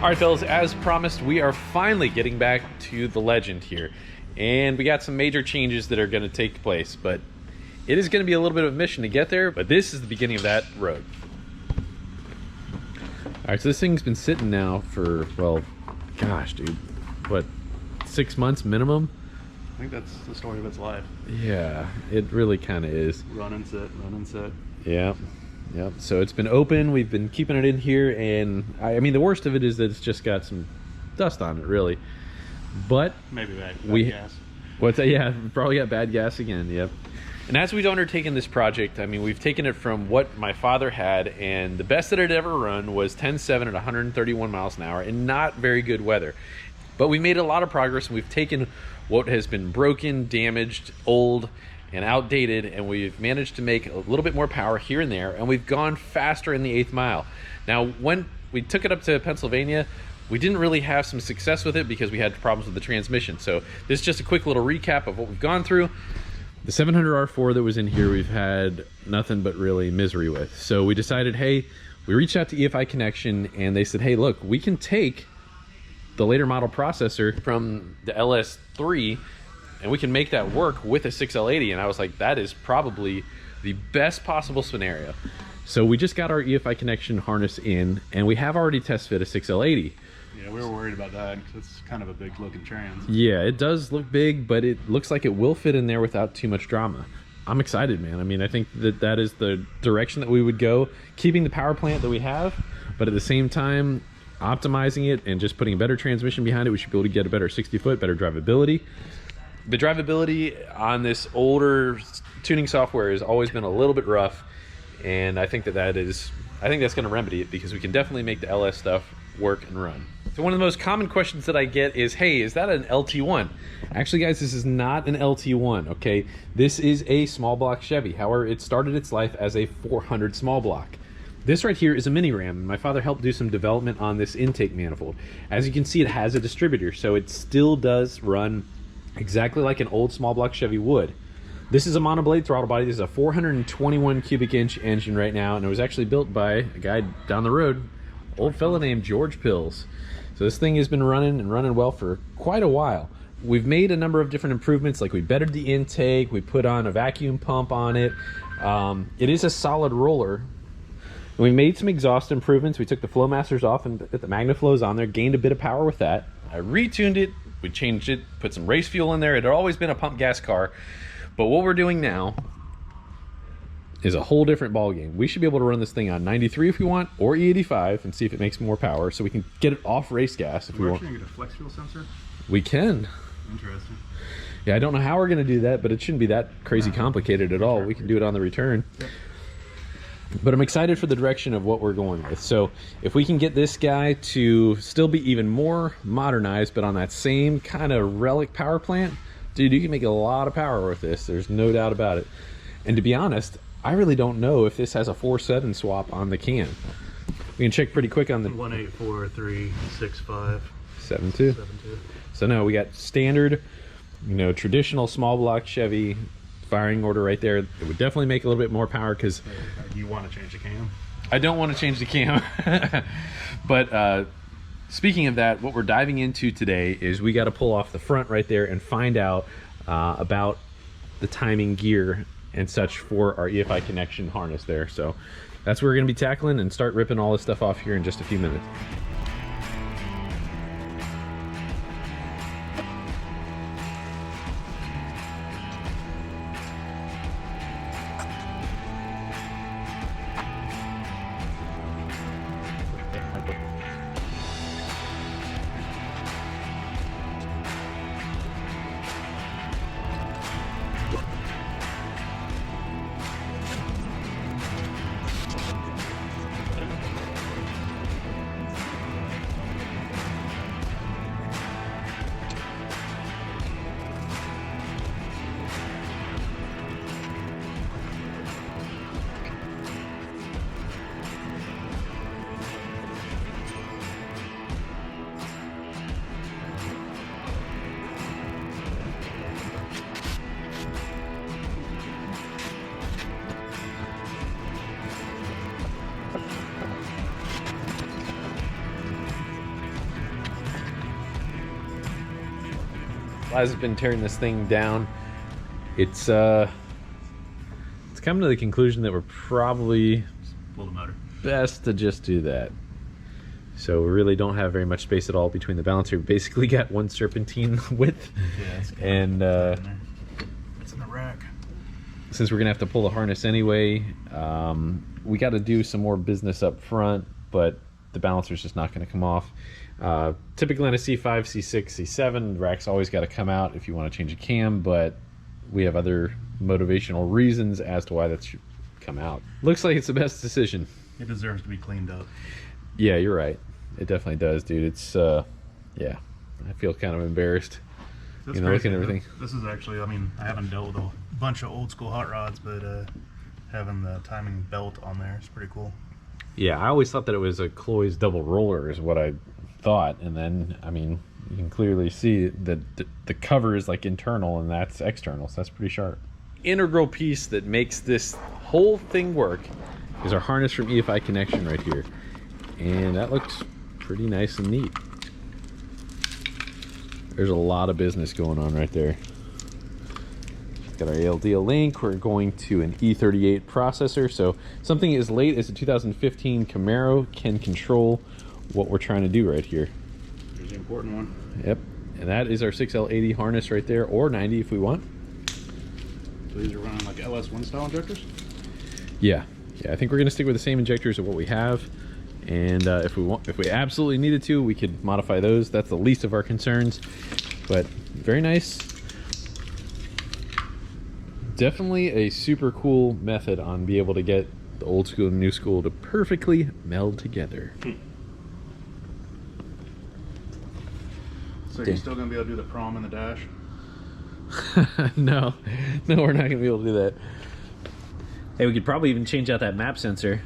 All right, fellas, as promised, we are finally getting back to the legend here. And we got some major changes that are going to take place, but it is going to be a little bit of a mission to get there, but this is the beginning of that road. All right, so this thing's been sitting now for, well, gosh, dude, what, 6 months minimum? I think that's the story of its life. Yeah, it really kind of is. Run and sit, run and sit. Yeah. Yep. So it's been open. We've been keeping it in here, and I mean the worst of it is that it's just got some dust on it, really. But maybe bad gas. What's that? Yeah, probably got bad gas again. Yep. And as we've undertaken this project, I mean, we've taken it from what my father had, and the best that it ever run was 10.7 at 131 miles an hour in not very good weather. But we made a lot of progress, and we've taken what has been broken, damaged, old, and outdated, and we've managed to make a little bit more power here and there, and we've gone faster in the 8th mile. Now, when we took it up to Pennsylvania, we didn't really have some success with it because we had problems with the transmission. So this is just a quick little recap of what we've gone through. The 700 R4 that was in here, we've had nothing but really misery with. So we decided, hey, we reached out to EFI Connection, and they said, hey, look, we can take the later model processor from the LS3 and we can make that work with a 6L80. And I was like, that is probably the best possible scenario. So we just got our EFI Connection harness in, and we have already test fit a 6L80. Yeah, we were worried about that because it's kind of a big looking trans. Yeah, it does look big, but it looks like it will fit in there without too much drama. I'm excited, man. I mean, I think that that is the direction that we would go, keeping the power plant that we have, but at the same time, optimizing it and just putting a better transmission behind it. We should be able to get a better 60-foot, better drivability. The drivability on this older tuning software has always been a little bit rough, and I think that's going to remedy it because we can definitely make the LS stuff work and run. So one of the most common questions that I get is, hey, is that an LT1? Actually, guys, this is not an LT1, okay? This is a small block Chevy. However, it started its life as a 400 small block. This right here is a mini ram. My father helped do some development on this intake manifold. As you can see, it has a distributor, so it still does run exactly like an old small block Chevy would. This is a monoblade throttle body. This is a 421 cubic inch engine right now, and it was actually built by a guy down the road, old fella named George Pills. So this thing has been running and running well for quite a while. We've made a number of different improvements, like we bettered the intake, we put on a vacuum pump on it. It is a solid roller. We made some exhaust improvements. We took the Flowmasters off and put the MagnaFlows on there, gained a bit of power with that. I retuned it, we changed it, put some race fuel in there. It had always been a pump gas car, but what we're doing now is a whole different ball game. We should be able to run this thing on 93 if we want, or E85, and see if it makes more power, so we can get it off race gas if we want. We're actually going to get a flex fuel sensor? We can. Interesting. Yeah, I don't know how we're going to do that, but it shouldn't be that crazy complicated at all. We can do it on the return. Yep. But I'm excited for the direction of what we're going with. So if we can get this guy to still be even more modernized, but on that same kind of relic power plant, dude, you can make a lot of power with this. There's no doubt about it. And to be honest, I really don't know if this has a 4.7 swap on the can. We can check pretty quick on the 184.365 7.2. So no, we got standard, you know, traditional small block Chevy firing order right there. It would definitely make a little bit more power because you want to change the cam. I don't want to change the cam. But speaking of that, what we're diving into today is we got to pull off the front right there and find out about the timing gear and such for our EFI Connection harness there. So that's what we're going to be tackling and start ripping all this stuff off here in just a few minutes. Laz has been tearing this thing down. It's coming to the conclusion that we're probably Pull the motor. best to just do that. So we really don't have very much space at all between the balancer. We basically got one serpentine width. Yeah, it's and it's in the rack. Since we're gonna have to pull the harness anyway, we got to do some more business up front, but the balancer's just not gonna come off. Typically on a C5, C6, C7, the rack's always got to come out if you want to change a cam, but we have other motivational reasons as to why that should come out. Looks like it's the best decision. It deserves to be cleaned up. Yeah, you're right. It definitely does, dude. It's yeah, I feel kind of embarrassed. That's you know, looking at everything. This is actually, I mean, I haven't dealt with a bunch of old school hot rods, but having the timing belt on there is pretty cool. Yeah, I always thought that it was a Cloy's double roller is what I thought, and then I mean you can clearly see that the cover is like internal and that's external, so that's pretty sharp. Integral piece that makes this whole thing work is our harness from EFI Connection right here, and that looks pretty nice and neat. There's a lot of business going on right there. Got our ALDL link. We're going to an E38 processor, so something as late as a 2015 Camaro can control what we're trying to do right here. Here's the important one. Yep, and that is our 6L80 harness right there, or 90 if we want. So these are running like LS1 style injectors? Yeah, I think we're gonna stick with the same injectors of what we have, and if we absolutely needed to, we could modify those. That's the least of our concerns, but very nice. Definitely a super cool method on being able to get the old school and new school to perfectly meld together. So you're still going to be able to do the prom in the dash? No, we're not going to be able to do that. Hey, we could probably even change out that map sensor.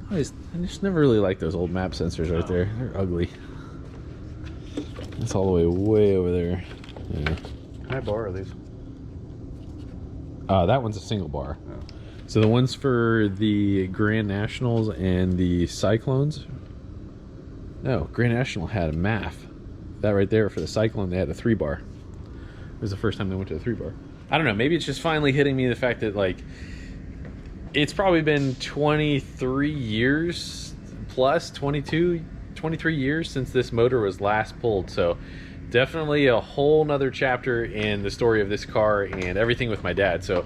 I just never really liked those old map sensors right there. They're ugly. That's all the way over there. Yeah. How bar are these? That one's a single bar. Oh. So the ones for the Grand Nationals and the Cyclones. No, Grand National had a MAF. That right there for the Cyclone, they had a 3-bar. It was the first time they went to a 3-bar. I don't know, maybe it's just finally hitting me the fact that like it's probably been 23 years plus, 22, 23 years since this motor was last pulled. So definitely a whole nother chapter in the story of this car and everything with my dad. So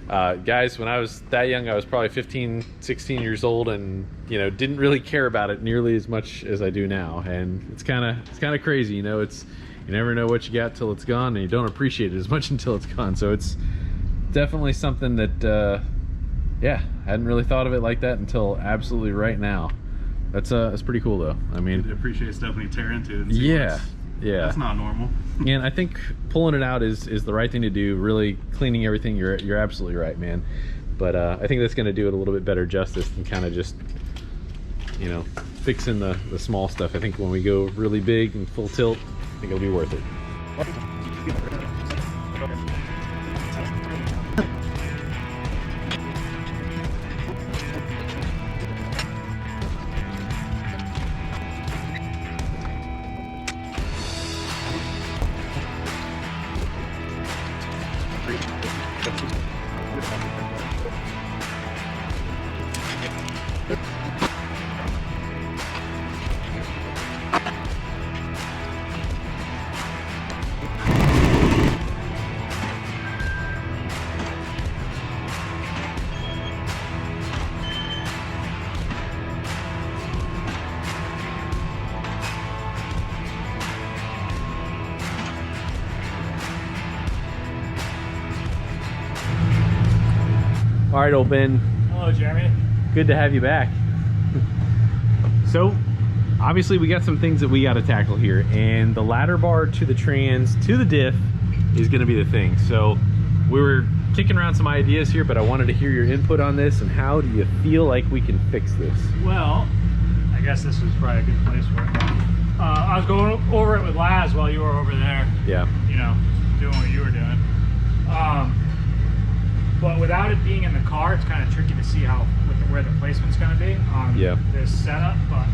guys, when I was that young, I was probably 15, 16 years old, and you know, didn't really care about it nearly as much as I do now. And it's kind of crazy, you know. It's, you never know what you got till it's gone, and you don't appreciate it as much until it's gone. So it's definitely something that yeah, I hadn't really thought of it like that until absolutely right now. That's pretty cool though. I mean, I appreciate stuff when you tear into it and yeah, that's not normal. And I think pulling it out is the right thing to do. Really cleaning everything, you're absolutely right, man. But I think that's going to do it a little bit better justice than kind of just, you know, fixing the small stuff. I think when we go really big and full tilt, I think it'll be worth it. All right, old Ben. Hello, Jeremy. Good to have you back. So, obviously we got some things that we got to tackle here, and the ladder bar to the trans to the diff is going to be the thing. So, we were kicking around some ideas here, but I wanted to hear your input on this, and how do you feel like we can fix this? Well, I guess this is probably a good place for it. I was going over it with Laz while you were over there. Yeah. You know, doing what you were doing. But without it being in the car, it's kind of tricky to see where the placement's going to be on this setup. But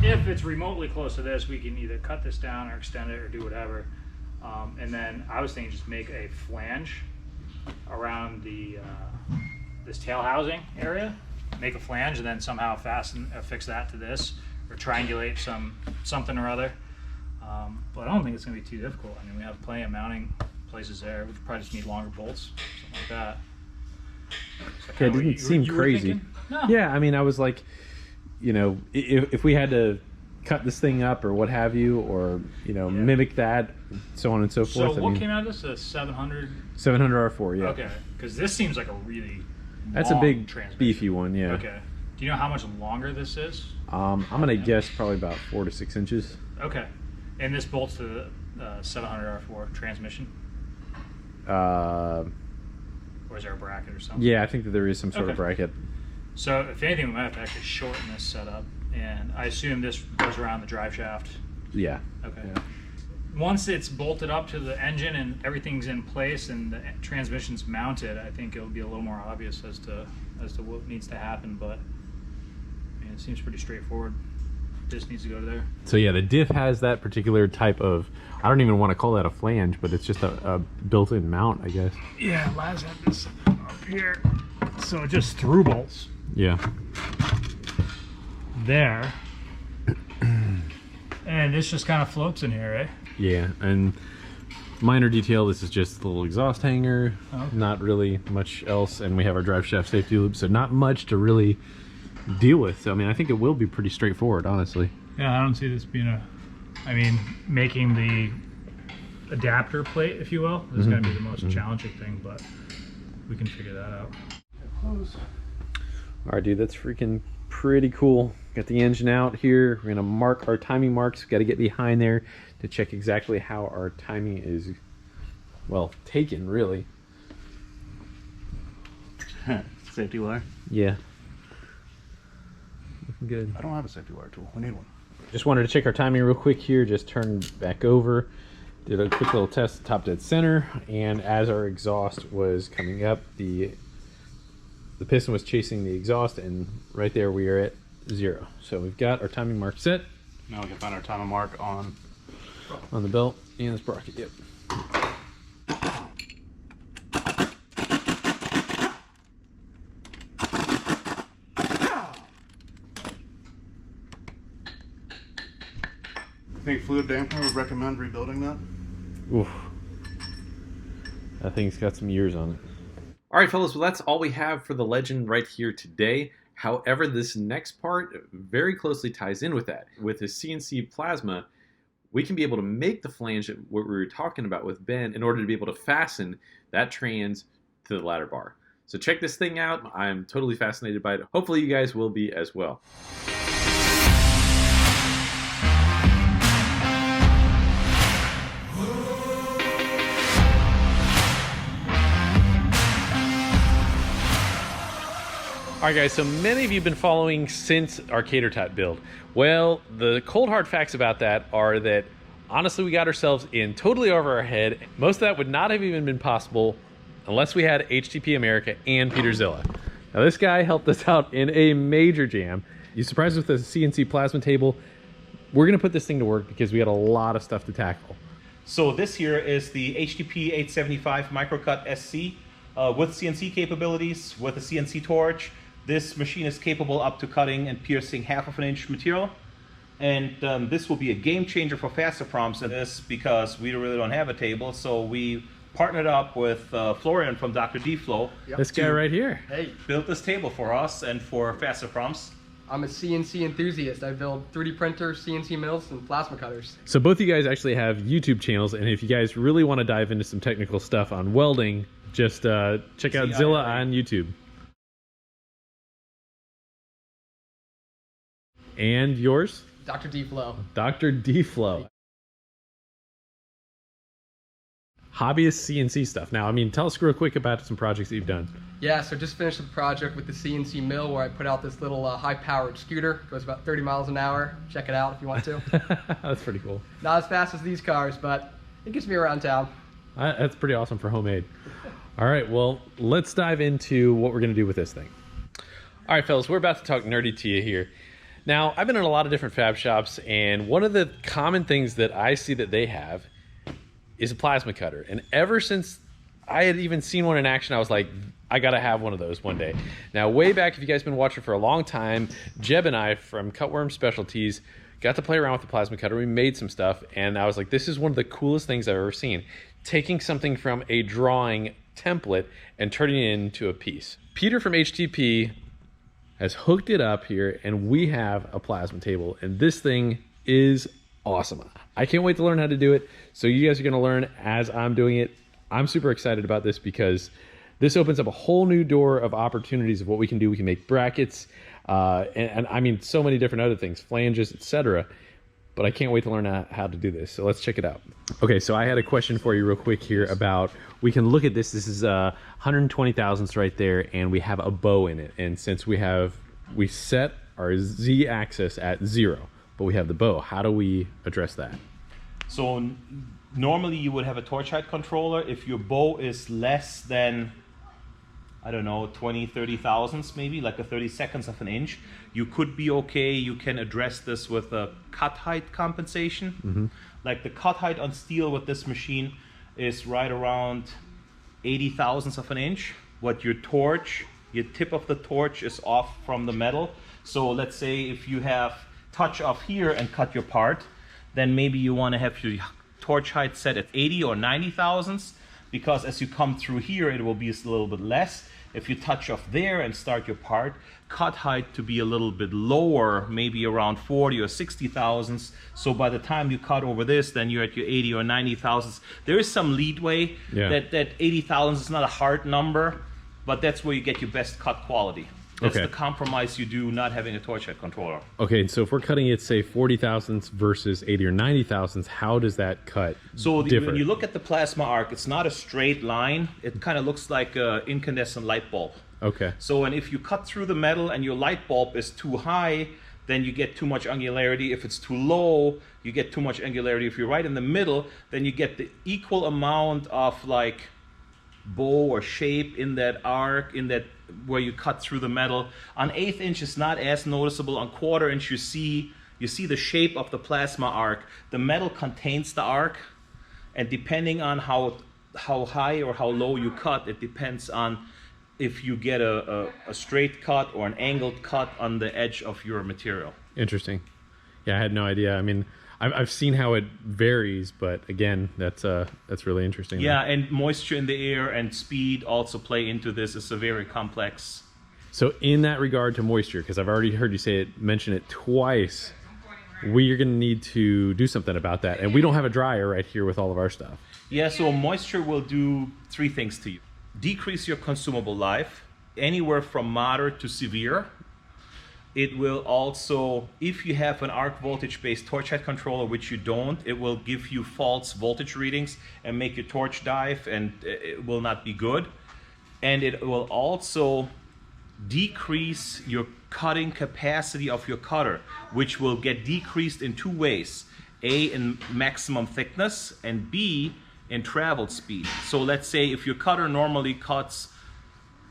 if it's remotely close to this, we can either cut this down or extend it or do whatever. And then I was thinking just make a flange around the this tail housing area, make a flange, and then somehow fix that to this, or triangulate something or other. But I don't think it's going to be too difficult. I mean, we have plenty of mounting places there. We probably just need longer bolts, something like that. Yeah, it didn't seem crazy. No. Yeah, I mean, I was like, you know, if we had to cut this thing up or what have you, or, you know, mimic that, so on and so forth. So what came out of this? A 700? 700 R4, yeah. Okay, because this seems like a really That's a big, beefy one, yeah. Okay. Do you know how much longer this is? I'm going to guess probably about 4 to 6 inches. Okay. And this bolts to the 700 R4 transmission? Or is there a bracket or something? Yeah, I think that there is some sort of bracket. So if anything, we might have to actually shorten this setup. And I assume this goes around the drive shaft. Yeah. Okay. Yeah. Once it's bolted up to the engine and everything's in place and the transmission's mounted, I think it'll be a little more obvious as to what needs to happen. But I mean, it seems pretty straightforward. This needs to go to there. So yeah, the diff has that particular type of, I don't even want to call that a flange, but it's just a built-in mount, I guess. Yeah, Laz had this up here. So it just through bolts. Yeah. There. And this just kind of floats in here, right? Yeah, and minor detail, this is just a little exhaust hanger, not really much else, and we have our drive shaft safety loop, so not much to really deal with. So, I mean, I think it will be pretty straightforward, honestly. Yeah, I don't see this being making the adapter plate, if you will, is going to be the most challenging thing, but we can figure that out. All right, dude, that's freaking pretty cool. Got the engine out here. We're gonna mark our timing marks. Got to get behind there to check exactly how our timing is, well, taken, really. Safety wire? Yeah. Looking good. I don't have a safety wire tool. We need one. Just wanted to check our timing real quick here. Just turn back over. Did a quick little test, top dead center, and as our exhaust was coming up, the piston was chasing the exhaust, and right there we are at 0. So we've got our timing mark set. Now we can find our timing mark on the belt and the sprocket. Yep. I think fluid dampener would recommend rebuilding that. Oof. That thing's got some years on it. All right, fellas, well, that's all we have for the legend right here today. However, this next part very closely ties in with that. With the CNC plasma, we can be able to make the flange, what we were talking about with Ben, in order to be able to fasten that trans to the ladder bar. So check this thing out. I'm totally fascinated by it. Hopefully you guys will be as well. Alright guys, so many of you have been following since our cater type build. Well, the cold hard facts about that are that honestly we got ourselves in totally over our head. Most of that would not have even been possible unless we had HTP America and Peter Zilla. Now this guy helped us out in a major jam. You surprised us with the CNC plasma table. We're gonna put this thing to work because we had a lot of stuff to tackle. So this here is the HTP 875 Microcut SC with CNC capabilities, with a CNC torch. This machine is capable up to cutting and piercing 1/2 inch material. And this will be a game changer for Fasterproms in this because we really don't have a table. So we partnered up with Florian from Dr. D Flow. This guy right here. Hey, Built this table for us and for Fasterproms. I'm a CNC enthusiast. I build 3D printers, CNC mills, and plasma cutters. So both of you guys actually have YouTube channels, and if you guys really want to dive into some technical stuff on welding, just check out Zilla on YouTube. And yours? Dr. D Flow. Dr. D Flow. Hobbyist CNC stuff. Now, I mean, tell us real quick about some projects that you've done. Yeah, so just finished the project with the CNC mill where I put out this little high-powered scooter. Goes about 30 miles an hour. Check it out if you want to. That's pretty cool. Not as fast as these cars, but it gets me around town. That's pretty awesome for homemade. All right, well, let's dive into what we're going to do with this thing. All right, fellas, we're about to talk nerdy to you here. Now, I've been in a lot of different fab shops, and one of the common things that I see that they have is a plasma cutter. And ever since I had even seen one in action, I was like, I gotta have one of those one day. Now, way back, if you guys been watching for a long time, Jeb and I from Cutworm Specialties got to play around with the plasma cutter. We made some stuff, and I was like, this is one of the coolest things I've ever seen. Taking something from a drawing template and turning it into a piece. Peter from HTP has hooked it up here, and we have a plasma table, and this thing is awesome. I can't wait to learn how to do it. So you guys are gonna learn as I'm doing it. I'm super excited about this because this opens up a whole new door of opportunities of what we can do. We can make brackets, and I mean so many different other things, flanges, etc. But I can't wait to learn how to do this. So let's check it out. Okay, so I had a question for you real quick here about, we can look at this. This is 120 thousandths right there, and we have a bow in it. And since we set our Z-axis at 0, but we have the bow, how do we address that? So normally you would have a torch height controller. If your bow is less than, I don't know, 20, 30 thousandths maybe, like a 32nds of an inch, you could be okay. You can address this with a cut height compensation. Like the cut height on steel with this machine is right around 80 thousandths of an inch. What your tip of the torch is off from the metal. So let's say if you have touch off here and cut your part, then maybe you want to have your torch height set at 80 or 90 thousandths, because as you come through here, it will be a little bit less. If you touch off there and start your part, cut height to be a little bit lower, maybe around 40 or 60 thousandths. So by the time you cut over this, then you're at your 80 or 90 thousandths. There is some leadway. That 80 thousandths is not a hard number, but that's where you get your best cut quality. That's the compromise you do not having a torch head controller. Okay, so if we're cutting it, say 40 thousandths versus 80 or 90 thousandths, how does that cut differ? When you look at the plasma arc, it's not a straight line. It kind of looks like an incandescent light bulb. Okay. So and if you cut through the metal and your light bulb is too high, then you get too much angularity. If it's too low, you get too much angularity. If you're right in the middle, then you get the equal amount of like bow or shape in that arc, in that where you cut through the metal. On 1/8 inch it's not as noticeable. On 1/4 inch you see the shape of the plasma arc. The metal contains the arc, and depending on how high or how low you cut, it depends on if you get a straight cut or an angled cut on the edge of your material. Interesting. Yeah, I had no idea. I mean, I've seen how it varies, but again, that's really interesting. Yeah, and moisture in the air and speed also play into this. It's a very complex. So in that regard to moisture, because I've already heard you mention it twice, we are going to need to do something about that. And we don't have a dryer right here with all of our stuff. Yeah, so moisture will do 3 things to you. Decrease your consumable life, anywhere from moderate to severe. It will also, if you have an arc voltage based torch head controller, which you don't, it will give you false voltage readings and make your torch dive, and it will not be good. And it will also decrease your cutting capacity of your cutter, which will get decreased in 2 ways. A, in maximum thickness, and B, in travel speed. So let's say if your cutter normally cuts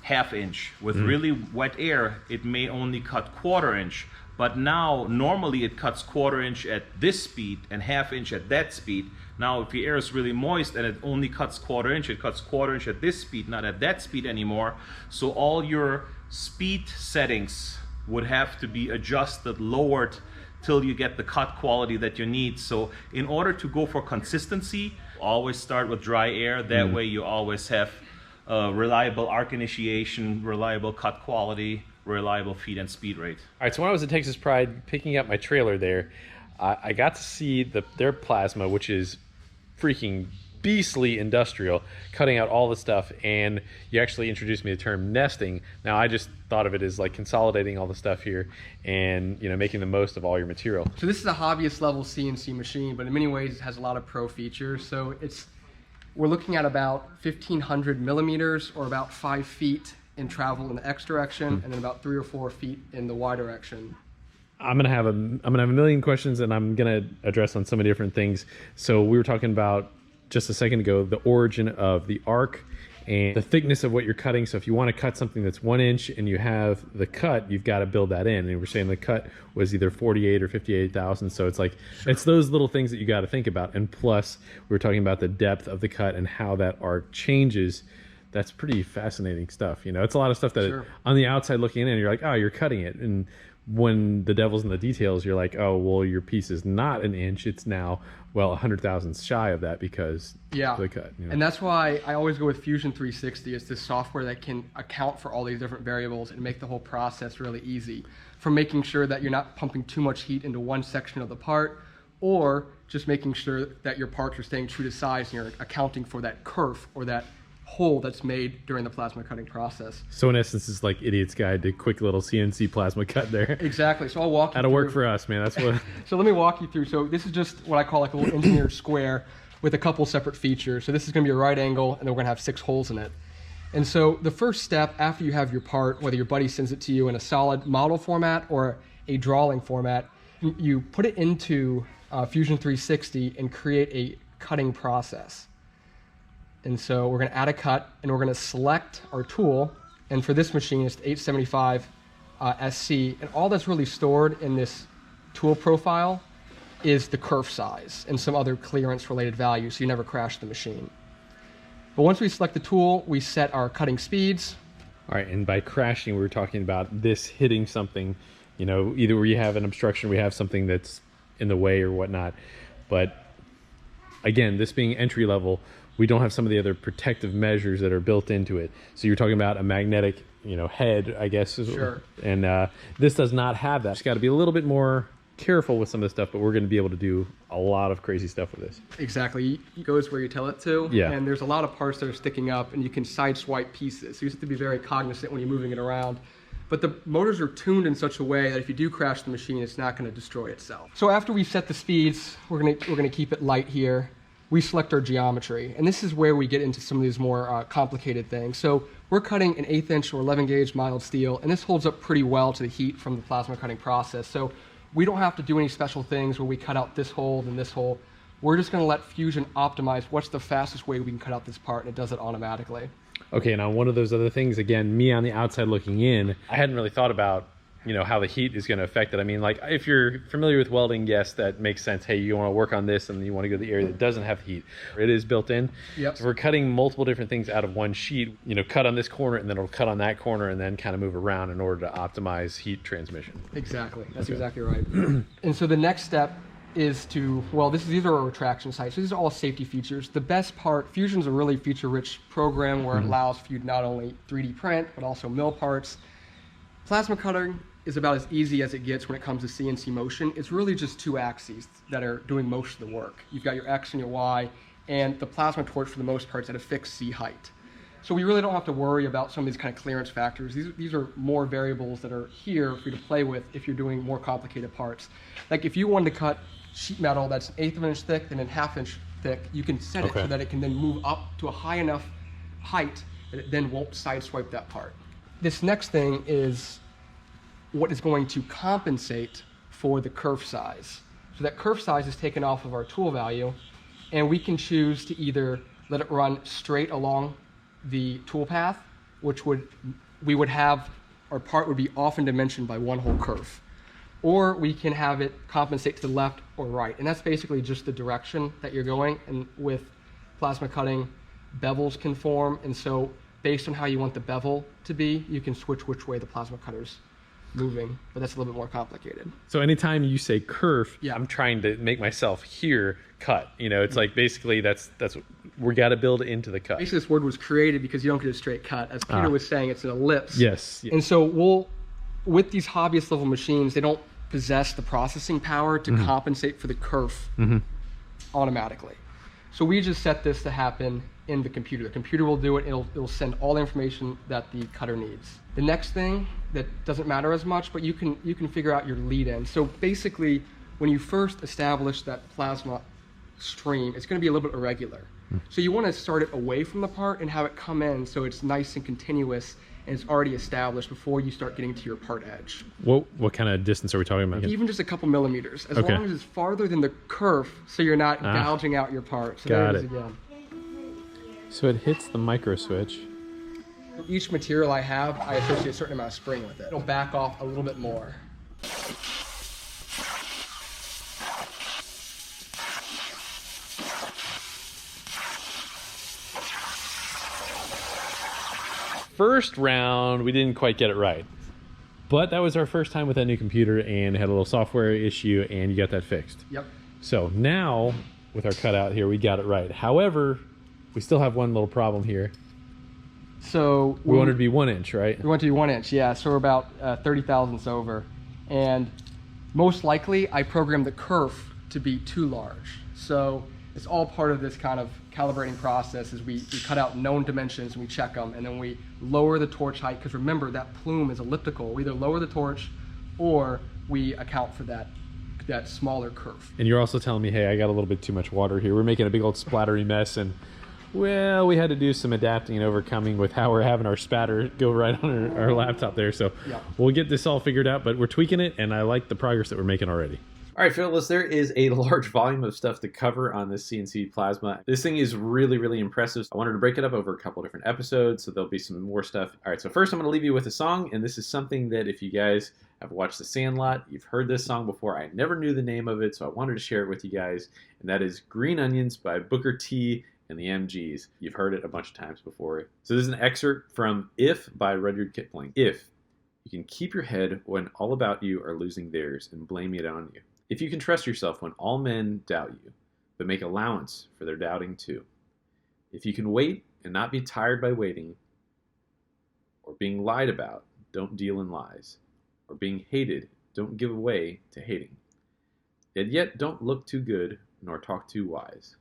1/2 inch. With really wet air, it may only cut 1/4 inch. But now, normally it cuts 1/4 inch at this speed and 1/2 inch at that speed. Now, if the air is really moist and it only cuts 1/4 inch, it cuts 1/4 inch at this speed, not at that speed anymore. So all your speed settings would have to be adjusted, lowered, till you get the cut quality that you need. So in order to go for consistency, always start with dry air. That way you always have reliable arc initiation, reliable cut quality, reliable feed and speed rate. All right, so when I was at Texas Pride picking up my trailer there, I got to see their plasma, which is freaking beastly industrial, cutting out all the stuff, and you actually introduced me to the term nesting. Now I just thought of it as like consolidating all the stuff here and making the most of all your material. So this is a hobbyist level CNC machine, but in many ways it has a lot of pro features. So we're looking at about 1,500 millimeters, or about 5 feet in travel in the X direction, and then about 3 or 4 feet in the Y direction. I'm gonna have a million questions, and I'm gonna address on so many different things. So we were talking about just a second ago the origin of the arc and the thickness of what you're cutting. So if you want to cut something that's 1 inch and you have the cut, you've got to build that in. And we're saying the cut was either 48 or 58 thousandths. So it's like, it's those little things that you got to think about. And plus we were talking about the depth of the cut and how that arc changes. That's pretty fascinating stuff. You know, it's a lot of stuff that on the outside looking in, you're like, oh, you're cutting it. And when the devil's in the details, you're like, oh, well, your piece is not 1 inch. It's now, well, 100 thousandths shy of that because of the cut. You know? And that's why I always go with Fusion 360. It's this software that can account for all these different variables and make the whole process really easy. From making sure that you're not pumping too much heat into one section of the part, or just making sure that your parts are staying true to size and you're accounting for that kerf or that hole that's made during the plasma cutting process. So in essence, it's like Idiot's Guide to quick little CNC plasma cut there. Exactly. So I'll walk you That'll through. work for us, man. That's what. So let me walk you through. So this is just what I call like a little engineered square with a couple separate features. So this is going to be a right angle, and then we're going to have 6 holes in it. And so the first step after you have your part, whether your buddy sends it to you in a solid model format or a drawing format, you put it into Fusion 360 and create a cutting process. And so we're going to add a cut, and we're going to select our tool. And for this machine, it's the 875 SC. And all that's really stored in this tool profile is the kerf size and some other clearance related values, so you never crash the machine. But once we select the tool, we set our cutting speeds. All right, and by crashing, we were talking about this hitting something, you know, either where you have an obstruction, we have something that's in the way or whatnot. But again, this being entry level, we don't have some of the other protective measures that are built into it. So you're talking about a magnetic, you know, head, I guess. Sure. And this does not have that. Just got to be a little bit more careful with some of this stuff, but we're going to be able to do a lot of crazy stuff with this. Exactly. It goes where you tell it to. Yeah. And there's a lot of parts that are sticking up, and you can sideswipe pieces. So you have to be very cognizant when you're moving it around. But the motors are tuned in such a way that if you do crash the machine, it's not going to destroy itself. So after we set the speeds, we're going to keep it light here. We select our geometry, and this is where we get into some of these more complicated things. So we're cutting an 1/8 inch or 11 gauge mild steel, and this holds up pretty well to the heat from the plasma cutting process. So we don't have to do any special things where we cut out this hole and this hole. We're just going to let Fusion optimize what's the fastest way we can cut out this part, and it does it automatically. Okay, now one of those other things, again, me on the outside looking in, I hadn't really thought about, you know, how the heat is going to affect it. I mean, like, if you're familiar with welding, yes, that makes sense. Hey, you want to work on this and you want to go to the area that doesn't have heat. It is built in. Yep. So we're cutting multiple different things out of one sheet, you know, cut on this corner and then it'll cut on that corner and then kind of move around in order to optimize heat transmission. Exactly. That's exactly right. And so the next step is to, well, these are our retraction sites. So these are all safety features. The best part, Fusion's a really feature-rich program where it allows for you to not only 3D print, but also mill parts. Plasma cutting is about as easy as it gets when it comes to CNC motion. It's really just 2 axes that are doing most of the work. You've got your X and your Y, and the plasma torch for the most part is at a fixed C height. So we really don't have to worry about some of these kind of clearance factors. These are more variables that are here for you to play with if you're doing more complicated parts. Like if you wanted to cut sheet metal that's 1/8 of an inch thick and then 1/2 inch thick, you can set it so that it can then move up to a high enough height that it then won't sideswipe that part. This next thing is what is going to compensate for the kerf size. So that kerf size is taken off of our tool value, and we can choose to either let it run straight along the tool path, which we would have, our part would be off in dimension by 1 whole kerf. Or we can have it compensate to the left or right. And that's basically just the direction that you're going. And with plasma cutting, bevels can form. And so based on how you want the bevel to be, you can switch which way the plasma cutter's moving, but that's a little bit more complicated. So anytime you say kerf, Yeah. I'm trying to make myself hear cut. You know, it's like basically that's what we got to build into the cut. Basically, this word was created because you don't get a straight cut. As Peter was saying, it's an ellipse. Yes. And so with these hobbyist level machines, they don't possess the processing power to compensate for the kerf automatically. So we just set this to happen in the computer. The computer will do it. It'll send all the information that the cutter needs. The next thing that doesn't matter as much, but you can figure out your lead in. So basically, when you first establish that plasma stream, it's going to be a little bit irregular. So you want to start it away from the part and have it come in so it's nice and continuous and it's already established before you start getting to your part edge. What kind of distance are we talking about? Even just a couple millimeters, as long as it's farther than the kerf, so you're not gouging out your part. So Got there it is it. again. So it hits the micro switch. Each material I have, I associate a certain amount of spring with it. It'll back off a little bit more. First round, we didn't quite get it right. But that was our first time with that new computer and had a little software issue, and you got that fixed. Yep. So now, with our cutout here, we got it right. However, we still have one little problem here. So We wanted to be 1 inch, right? we want to be 1 inch, yeah. So we're about 30 thousandths over. And most likely, I programmed the kerf to be too large. So it's all part of this kind of calibrating process is we cut out known dimensions and we check them, and then we lower the torch height, because remember that plume is elliptical. We either lower the torch or we account for that smaller curve. And you're also telling me, hey, I got a little bit too much water here. We're making a big old splattery mess, and well, we had to do some adapting and overcoming with how we're having our spatter go right on our laptop there. So yeah, we'll get this all figured out, but we're tweaking it, and I like the progress that we're making already. All right, Phyllis, there is a large volume of stuff to cover on this CNC plasma. This thing is really, really impressive. I wanted to break it up over a couple different episodes, so there'll be some more stuff. All right, so first I'm going to leave you with a song, and this is something that if you guys have watched The Sandlot, you've heard this song before. I never knew the name of it, so I wanted to share it with you guys, and that is Green Onions by Booker T and the MGs. You've heard it a bunch of times before. So this is an excerpt from If by Rudyard Kipling. If you can keep your head when all about you are losing theirs and blame it on you. If you can trust yourself when all men doubt you, but make allowance for their doubting too. If you can wait and not be tired by waiting, or being lied about, don't deal in lies, or being hated, don't give way to hating. And yet don't look too good, nor talk too wise.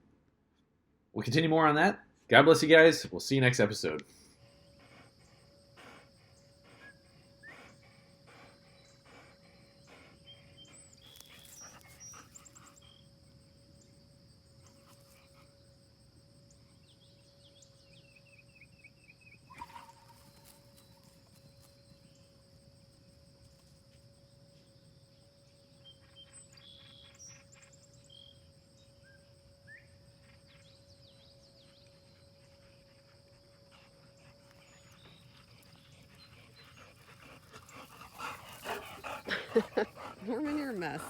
We'll continue more on that. God bless you guys. We'll see you next episode. Norman, you're a mess.